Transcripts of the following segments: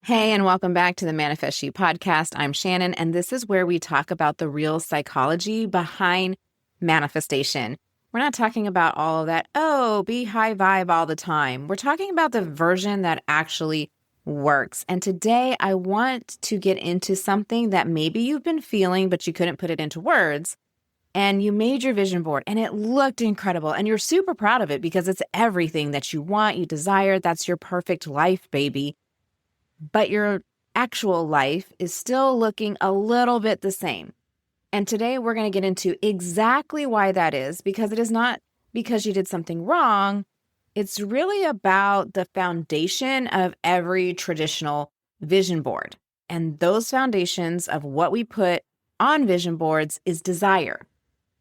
Hey, and welcome back to the Manifest You podcast. I'm Shannon, and this is where we talk about the real psychology behind manifestation. We're not talking about all of that, be high vibe all the time. We're talking about the version that actually works. And today I want to get into something that maybe you've been feeling, but you couldn't put it into words. And you made your vision board and it looked incredible. And you're super proud of it because it's everything that you want, you desire. That's your perfect life, baby. But your actual life is still looking a little bit the same. And today we're going to get into exactly why that is, because it is not because you did something wrong. It's really about the foundation of every traditional vision board. And those foundations of what we put on vision boards is desire.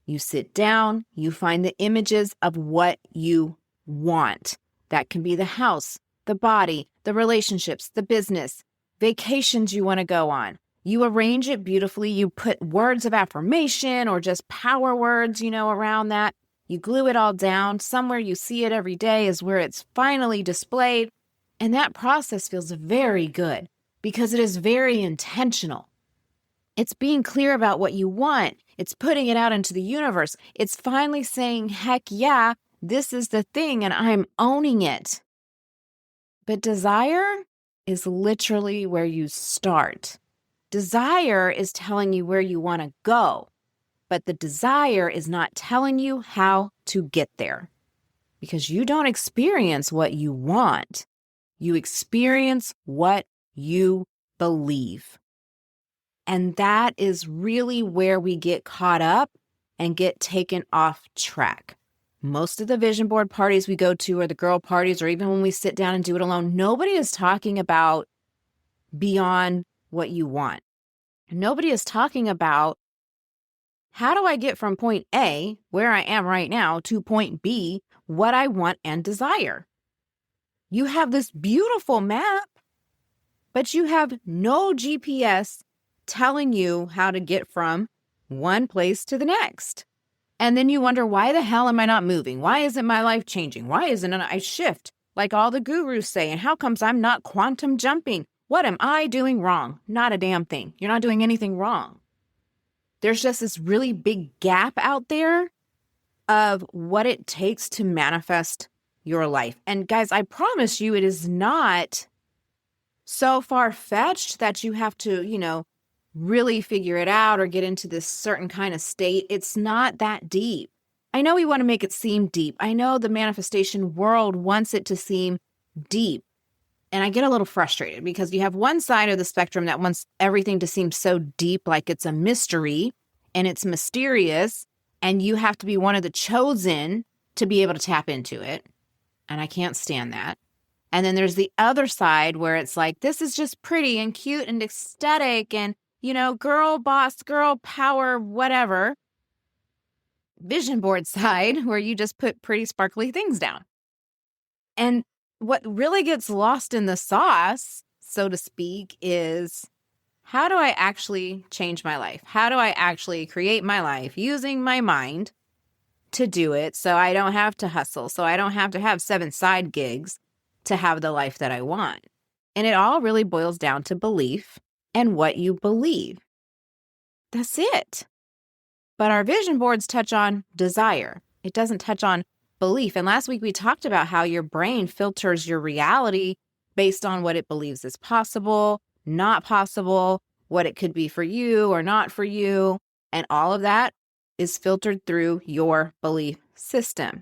You sit down, you find the images of what you want. That can be the house, the body, the relationships, the business, vacations you want to go on. You arrange it beautifully. You put words of affirmation or just power words, around that. You glue it all down. Somewhere you see it every day is where it's finally displayed. And that process feels very good because it is very intentional. It's being clear about what you want. It's putting it out into the universe. It's finally saying, heck yeah, this is the thing and I'm owning it. But desire is literally where you start. Desire is telling you where you want to go, but the desire is not telling you how to get there because you don't experience what you want. You experience what you believe. And that is really where we get caught up and get taken off track. Most of the vision board parties we go to or the girl parties, or even when we sit down and do it alone, nobody is talking about beyond what you want. Nobody is talking about how do I get from point A, where I am right now, to point B, what I want and desire. You have this beautiful map, but you have no GPS telling you how to get from one place to the next. And then you wonder, why the hell am I not moving? Why isn't my life changing? Why isn't I shift like all the gurus say? And how comes I'm not quantum jumping? What am I doing wrong? Not a damn thing. You're not doing anything wrong. There's just this really big gap out there of what it takes to manifest your life. And guys, I promise you, it is not so far-fetched that you have to, really figure it out or get into this certain kind of state. It's not that deep. I know we want to make it seem deep. I know the manifestation world wants it to seem deep. And I get a little frustrated because you have one side of the spectrum that wants everything to seem so deep, like it's a mystery and it's mysterious, and you have to be one of the chosen to be able to tap into it. And I can't stand that. And then there's the other side where it's like, this is just pretty and cute and aesthetic and girl boss, girl power, whatever. Vision board side where you just put pretty sparkly things down. And what really gets lost in the sauce, so to speak, is how do I actually change my life? How do I actually create my life using my mind to do it so I don't have to hustle, so I don't have to have 7 side gigs to have the life that I want? And it all really boils down to belief and what you believe. That's it. But our vision boards touch on desire. It doesn't touch on belief. And last week we talked about how your brain filters your reality based on what it believes is possible, not possible, what it could be for you or not for you. And all of that is filtered through your belief system.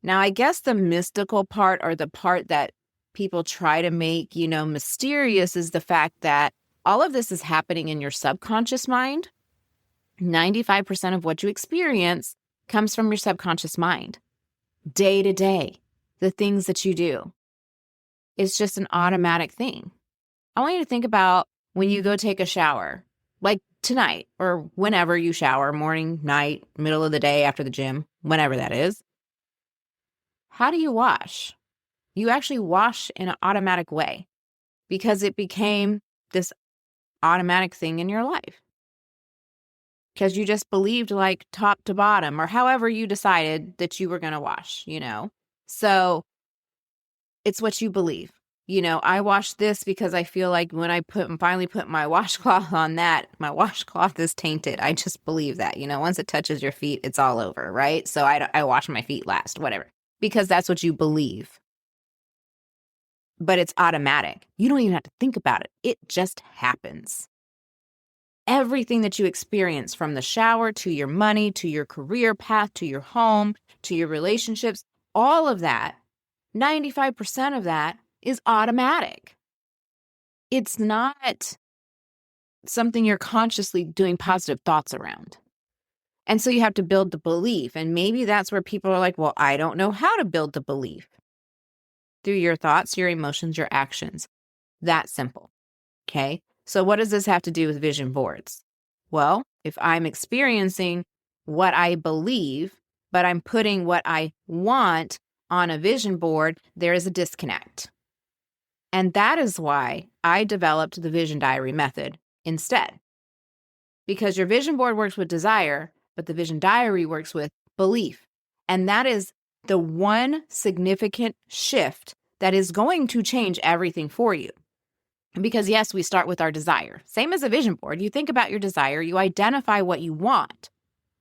Now, I guess the mystical part, or the part that people try to make, mysterious, is the fact that all of this is happening in your subconscious mind. 95% of what you experience comes from your subconscious mind. Day to day, the things that you do. It's just an automatic thing. I want you to think about when you go take a shower, like tonight or whenever you shower, morning, night, middle of the day, after the gym, whenever that is. How do you wash? You actually wash in an automatic way because it became this automatic thing in your life. Because you just believed like top to bottom or however you decided that you were going to wash, So it's what you believe. I wash this because I feel like when I finally put my washcloth on that, my washcloth is tainted. I just believe that, once it touches your feet, it's all over, right? So I wash my feet last, whatever, because that's what you believe. But it's automatic. You don't even have to think about it. It just happens. Everything that you experience, from the shower to your money, to your career path, to your home, to your relationships, all of that, 95% of that is automatic. It's not something you're consciously doing positive thoughts around. And so you have to build the belief. And maybe that's where people are like, well, I don't know how to build the belief. Through your thoughts, your emotions, your actions. That simple. Okay. So what does this have to do with vision boards? Well, if I'm experiencing what I believe, but I'm putting what I want on a vision board, there is a disconnect. And that is why I developed the vision diary method instead. Because your vision board works with desire, but the vision diary works with belief. And that is the one significant shift that is going to change everything for you. Because yes, we start with our desire. Same as a vision board. You think about your desire, you identify what you want.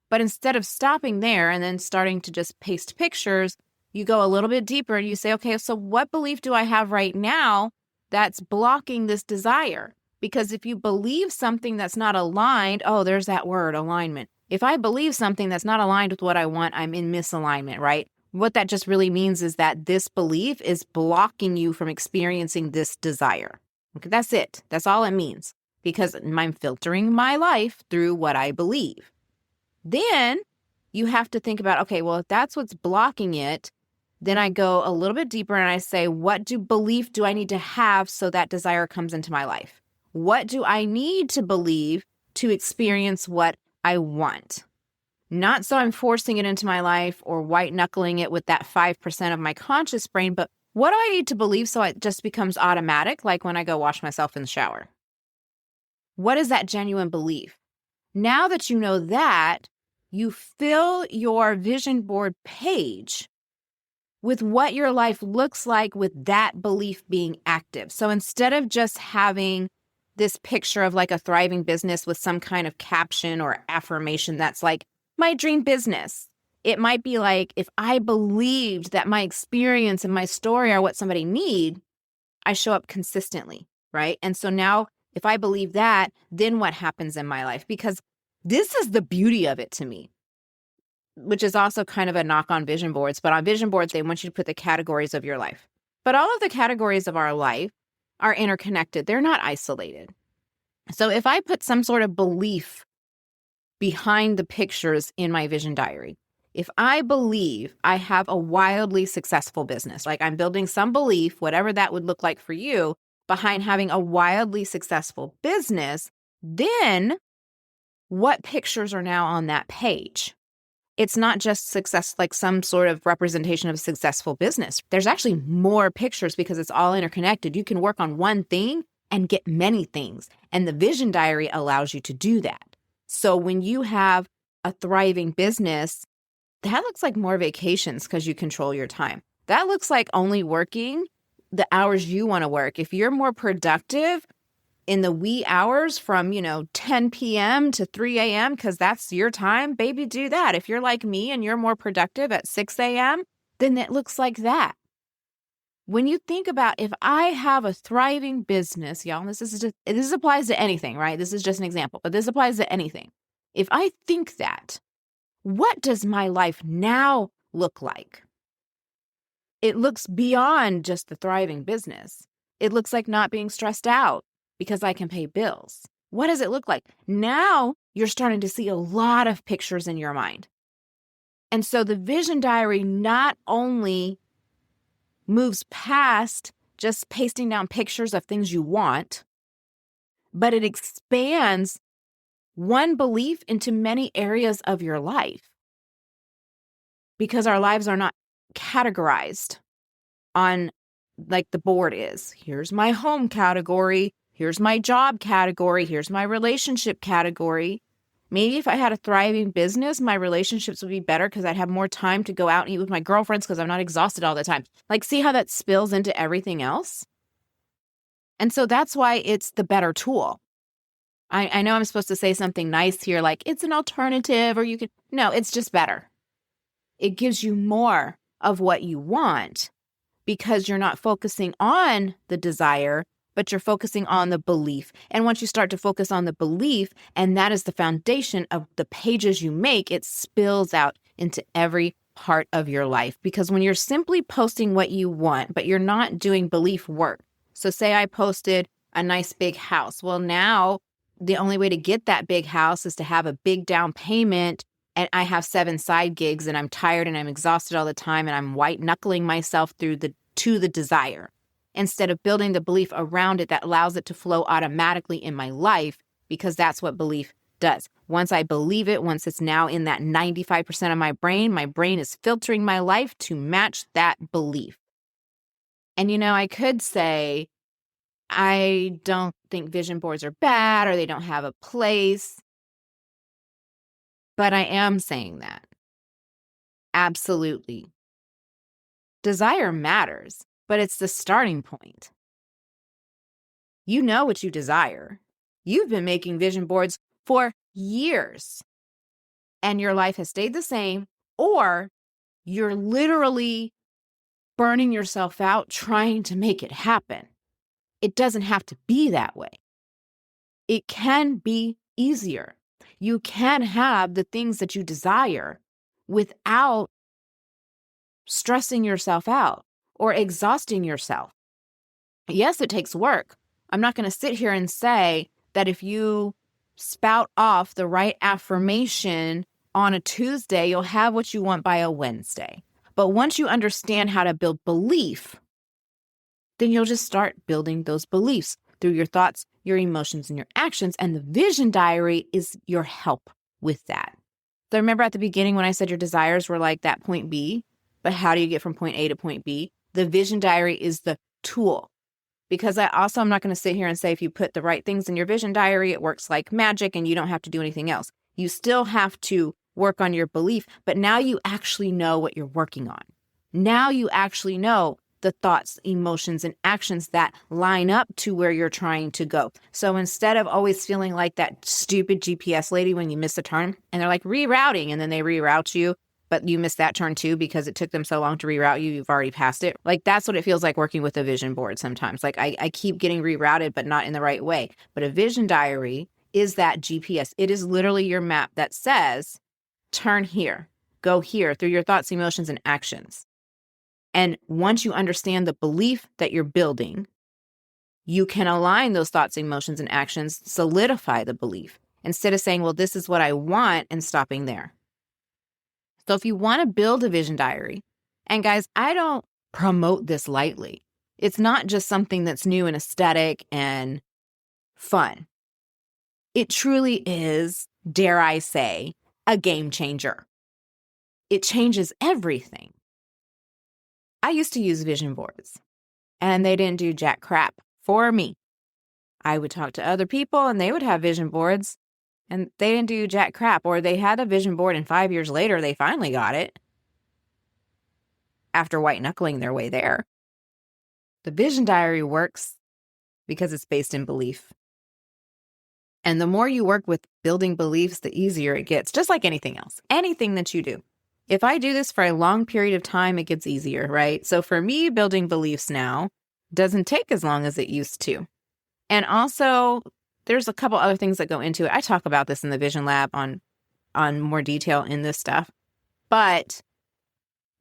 But instead of stopping there and then starting to just paste pictures, you go a little bit deeper and you say, okay, so what belief do I have right now that's blocking this desire? Because if you believe something that's not aligned, there's that word, alignment. If I believe something that's not aligned with what I want, I'm in misalignment, right? What that just really means is that this belief is blocking you from experiencing this desire. Okay, that's it. That's all it means. Because I'm filtering my life through what I believe. Then you have to think about, okay, well, if that's what's blocking it, then I go a little bit deeper and I say, what belief do I need to have so that desire comes into my life? What do I need to believe to experience what I want? Not so I'm forcing it into my life or white knuckling it with that 5% of my conscious brain, but what do I need to believe so it just becomes automatic, like when I go wash myself in the shower? What is that genuine belief? Now that you know that, you fill your vision board page with what your life looks like with that belief being active. So instead of just having this picture of like a thriving business with some kind of caption or affirmation that's like, my dream business, it might be like, if I believed that my experience and my story are what somebody need, I show up consistently, right? And so now if I believe that, then what happens in my life? Because this is the beauty of it to me, which is also kind of a knock on vision boards. But on vision boards, they want you to put the categories of your life. But all of the categories of our life are interconnected. They're not isolated. So if I put some sort of belief behind the pictures in my vision diary, if I believe I have a wildly successful business, like I'm building some belief, whatever that would look like for you, behind having a wildly successful business, then what pictures are now on that page? It's not just success, like some sort of representation of a successful business. There's actually more pictures because it's all interconnected. You can work on one thing and get many things. And the vision diary allows you to do that. So when you have a thriving business, that looks like more vacations because you control your time. That looks like only working the hours you want to work. If you're more productive in the wee hours from, 10 p.m. to 3 a.m., because that's your time, baby, do that. If you're like me and you're more productive at 6 a.m., then it looks like that. When you think about, if I have a thriving business, y'all, this applies to anything, right? This is just an example, but this applies to anything. If I think that, what does my life now look like? It looks beyond just the thriving business. It looks like not being stressed out because I can pay bills. What does it look like? Now you're starting to see a lot of pictures in your mind. And so the vision diary not only moves past just pasting down pictures of things you want, but it expands one belief into many areas of your life. Because our lives are not categorized on like the board is. Here's my home category. Here's my job category. Here's my relationship category. Maybe if I had a thriving business, my relationships would be better because I'd have more time to go out and eat with my girlfriends because I'm not exhausted all the time. Like, see how that spills into everything else? And so that's why it's the better tool. I know I'm supposed to say something nice here, like it's an alternative or you can, no, it's just better. It gives you more of what you want because you're not focusing on the desire, but you're focusing on the belief. And once you start to focus on the belief, and that is the foundation of the pages you make, it spills out into every part of your life. Because when you're simply posting what you want, but you're not doing belief work. So say I posted a nice big house. Well, now the only way to get that big house is to have a big down payment, and I have 7 side gigs and I'm tired and I'm exhausted all the time and I'm white knuckling myself to the desire instead of building the belief around it that allows it to flow automatically in my life, because that's what belief does. Once I believe it, once it's now in that 95% of my brain is filtering my life to match that belief. And I could say, I don't think vision boards are bad or they don't have a place. But I am saying that. Absolutely. Desire matters, but it's the starting point. You know what you desire. You've been making vision boards for years, and your life has stayed the same, or you're literally burning yourself out trying to make it happen. It doesn't have to be that way. It can be easier. You can have the things that you desire without stressing yourself out or exhausting yourself. Yes, it takes work. I'm not going to sit here and say that if you spout off the right affirmation on a Tuesday, you'll have what you want by a Wednesday. But once you understand how to build belief, then you'll just start building those beliefs through your thoughts, your emotions, and your actions. And the vision diary is your help with that. So remember at the beginning when I said your desires were like that point B, but how do you get from point A to point B? The vision diary is the tool. Because I'm not going to sit here and say if you put the right things in your vision diary, it works like magic and you don't have to do anything else. You still have to work on your belief, but now you actually know what you're working on. Now you actually know the thoughts, emotions, and actions that line up to where you're trying to go. So instead of always feeling like that stupid GPS lady when you miss a turn and they're like rerouting and then they reroute you, but you missed that turn too because it took them so long to reroute you, you've already passed it. Like that's what it feels like working with a vision board sometimes. Like I keep getting rerouted, but not in the right way. But a vision diary is that GPS. It is literally your map that says, turn here, go here through your thoughts, emotions, and actions. And once you understand the belief that you're building, you can align those thoughts, emotions, and actions, solidify the belief instead of saying, well, this is what I want and stopping there. So if you want to build a vision diary, and guys, I don't promote this lightly. It's not just something that's new and aesthetic and fun. It truly is, dare I say, a game changer. It changes everything. I used to use vision boards, and they didn't do jack crap for me. I would talk to other people, and they would have vision boards, and they didn't do jack crap, or they had a vision board, and 5 years later, they finally got it after white knuckling their way there. The vision diary works because it's based in belief. And the more you work with building beliefs, the easier it gets, just like anything else, anything that you do. If I do this for a long period of time, it gets easier, right? So for me, building beliefs now doesn't take as long as it used to. And also, there's a couple other things that go into it. I talk about this in the Vision Lab on more detail in this stuff. But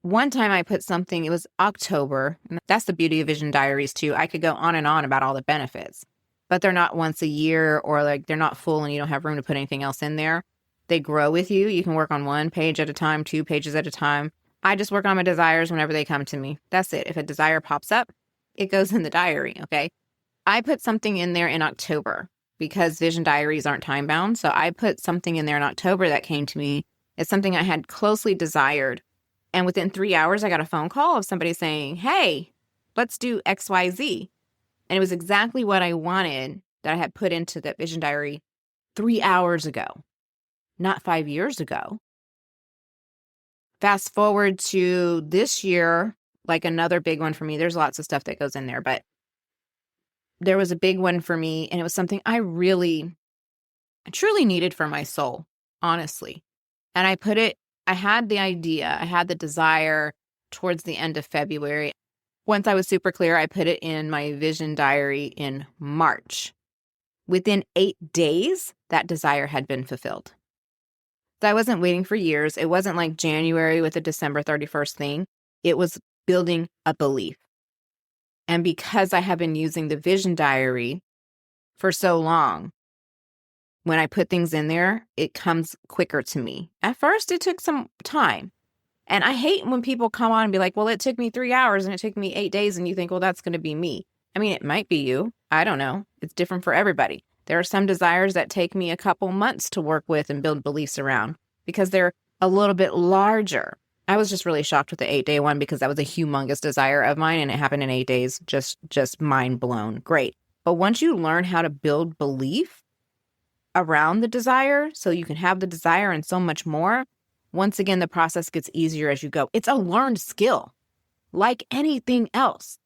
one time I put something, it was October. And that's the beauty of vision diaries too. I could go on and on about all the benefits, but they're not once a year or like they're not full and you don't have room to put anything else in there. They grow with you. You can work on 1 page at a time, 2 pages at a time. I just work on my desires whenever they come to me. That's it. If a desire pops up, it goes in the diary, okay? I put something in there in October because vision diaries aren't time bound. So I put something in there in October that came to me. It's something I had closely desired. And within 3 hours, I got a phone call of somebody saying, hey, let's do XYZ. And it was exactly what I wanted that I had put into that vision diary 3 hours ago, not 5 years ago. Fast forward to this year, like another big one for me. There's lots of stuff that goes in there, but there was a big one for me, and it was something I truly needed for my soul, honestly. And I had the idea, I had the desire towards the end of February. Once I was super clear, I put it in my vision diary in March. Within 8 days, that desire had been fulfilled. So I wasn't waiting for years. It wasn't like January with a December 31st thing. It was building a belief. And because I have been using the vision diary for so long, when I put things in there, it comes quicker to me. At first, it took some time. And I hate when people come on and be like, well, it took me 3 hours and it took me 8 days. And you think, well, that's going to be me. I mean, it might be you. I don't know. It's different for everybody. There are some desires that take me a couple months to work with and build beliefs around because they're a little bit larger. I was just really shocked with the 8-day one because that was a humongous desire of mine and it happened in 8 days. Just mind blown. Great. But once you learn how to build belief around the desire so you can have the desire and so much more, once again, the process gets easier as you go. It's a learned skill like anything else.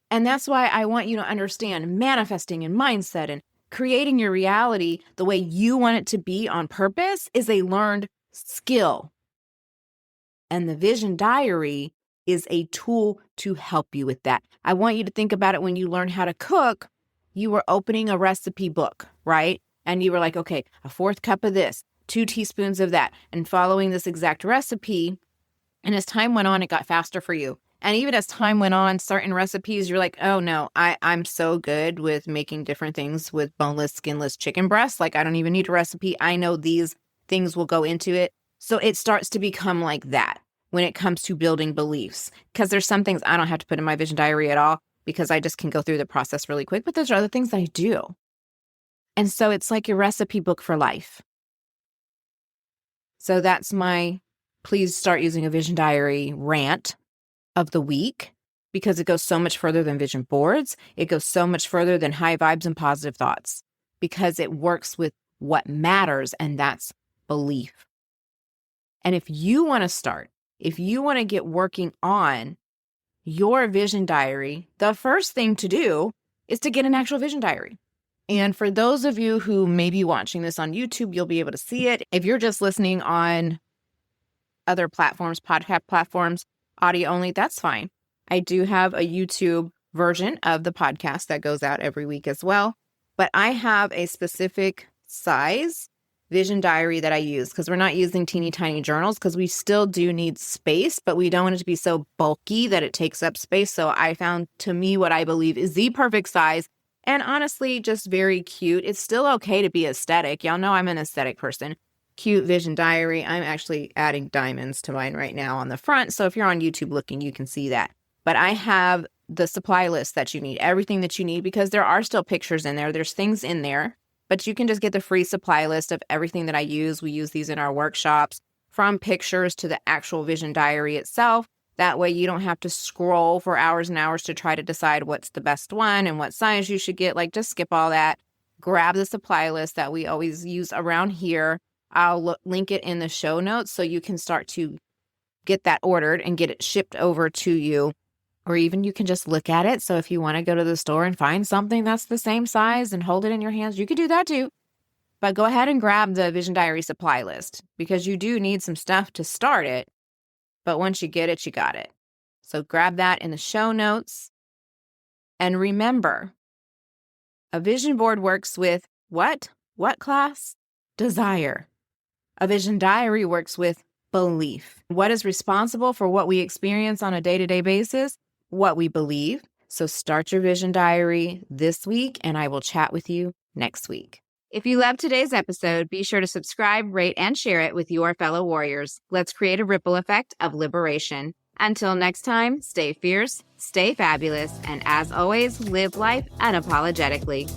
And that's why I want you to understand manifesting and mindset and creating your reality the way you want it to be on purpose is a learned skill. And the vision diary is a tool to help you with that. I want you to think about it when you learn how to cook, you were opening a recipe book, right? And you were like, okay, a 4th cup of this, 2 teaspoons of that, and following this exact recipe. And as time went on, it got faster for you. And even as time went on, certain recipes, you're like, oh no, I'm so good with making different things with boneless, skinless chicken breasts. Like I don't even need a recipe. I know these things will go into it. So it starts to become like that when it comes to building beliefs. Because there's some things I don't have to put in my vision diary at all because I just can go through the process really quick. But there's other things that I do. And so it's like your recipe book for life. So that's my please start using a vision diary rant of the week because it goes so much further than vision boards. It goes so much further than high vibes and positive thoughts because it works with what matters, and that's belief. And if you want to get working on your vision diary, the first thing to do is to get an actual vision diary. And for those of you who may be watching this on YouTube, you'll be able to see it. If you're just listening on other platforms, podcast platforms, audio only, that's fine. I do have a YouTube version of the podcast that goes out every week as well. But I have a specific size vision diary that I use because we're not using teeny tiny journals because we still do need space, but we don't want it to be so bulky that it takes up space. So I found, to me, what I believe is the perfect size. And honestly, just very cute. It's still okay to be aesthetic. Y'all know I'm an aesthetic person. Cute vision diary. I'm actually adding diamonds to mine right now on the front. So if you're on YouTube looking, you can see that. But I have the supply list that you need, everything that you need, because there are still pictures in there. There's things in there, but you can just get the free supply list of everything that I use. We use these in our workshops, from pictures to the actual vision diary itself. That way you don't have to scroll for hours and hours to try to decide what's the best one and what size you should get. Like, just skip all that. Grab the supply list that we always use around here. I'll link it in the show notes so you can start to get that ordered and get it shipped over to you. Or even you can just look at it. So if you want to go to the store and find something that's the same size and hold it in your hands, you could do that too. But go ahead and grab the Vision Diary supply list because you do need some stuff to start it. But once you get it, you got it. So grab that in the show notes. And remember, a vision board works with what? What class? Desire. A vision diary works with belief. What is responsible for what we experience on a day-to-day basis? What we believe. So start your vision diary this week, and I will chat with you next week. If you loved today's episode, be sure to subscribe, rate, and share it with your fellow warriors. Let's create a ripple effect of liberation. Until next time, stay fierce, stay fabulous, and as always, live life unapologetically.